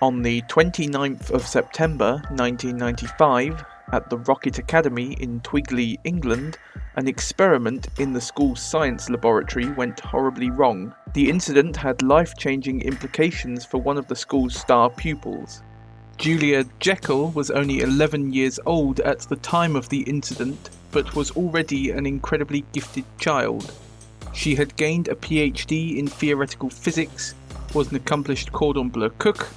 On the 29th of September 1995, at the Rocket Academy in Twigley, England, an experiment in the school's science laboratory went horribly wrong. The incident had life-changing implications for one of the school's star pupils. Julia Jekyll was only 11 years old at the time of the incident, but was already an incredibly gifted child. She had gained a PhD in theoretical physics, was an accomplished cordon bleu cook,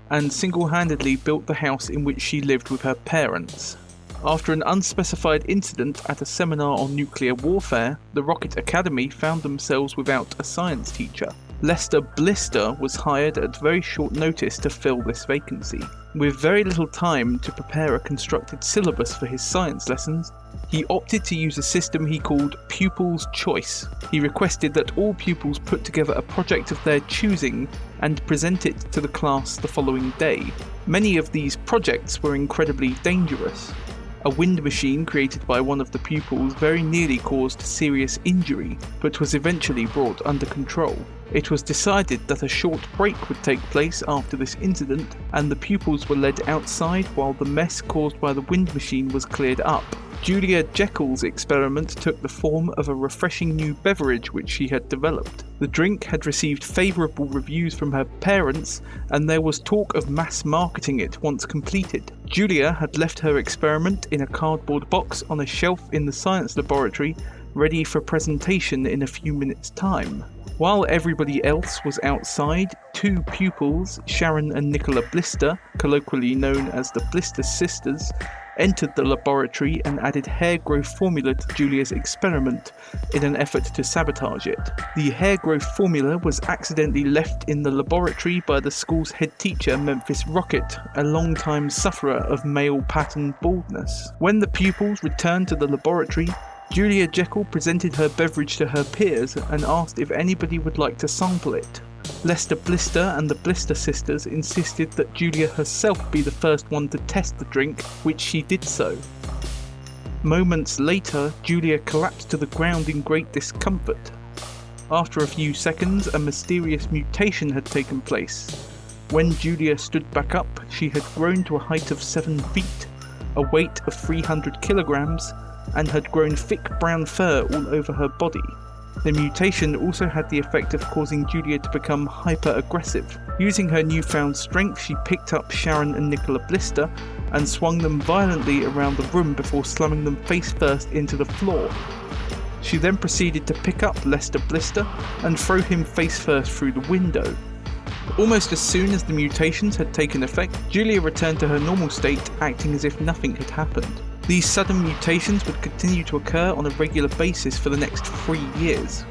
and single-handedly built the house in which she lived with her parents. After an unspecified incident at a seminar on nuclear warfare, the Rocket Academy found themselves without a science teacher. Lester Blister was hired at very short notice to fill this vacancy. With very little time to prepare a constructed syllabus for his science lessons, he opted to use a system he called Pupils' Choice. He requested that all pupils put together a project of their choosing and present it to the class the following day. Many of these projects were incredibly dangerous. A wind machine created by one of the pupils very nearly caused serious injury, but was eventually brought under control. It was decided that a short break would take place after this incident, and the pupils were led outside while the mess caused by the wind machine was cleared up. Julia Jekyll's experiment took the form of a refreshing new beverage which she had developed. The drink had received favourable reviews from her parents, and there was talk of mass marketing it once completed. Julia had left her experiment in a cardboard box on a shelf in the science laboratory, ready for presentation in a few minutes' time. While everybody else was outside, two pupils, Sharon and Nicola Blister, colloquially known as the Blister Sisters, entered the laboratory and added hair growth formula to Julia's experiment in an effort to sabotage it. The hair growth formula was accidentally left in the laboratory by the school's head teacher, Memphis Rocket, a long-time sufferer of male pattern baldness. When the pupils returned to the laboratory, Julia Jekyll presented her beverage to her peers and asked if anybody would like to sample it. Lester Blister and the Blister sisters insisted that Julia herself be the first one to test the drink, which she did so. Moments later, Julia collapsed to the ground in great discomfort. After a few seconds, a mysterious mutation had taken place. When Julia stood back up, she had grown to a height of 7 feet, a weight of 300 kilograms, and had grown thick brown fur all over her body. The mutation also had the effect of causing Julia to become hyper-aggressive. Using her newfound strength, she picked up Sharon and Nicola Blister and swung them violently around the room before slamming them face first into the floor. She then proceeded to pick up Lester Blister and throw him face first through the window. Almost as soon as the mutations had taken effect, Julia returned to her normal state, acting as if nothing had happened. These sudden mutations would continue to occur on a regular basis for the next 3 years.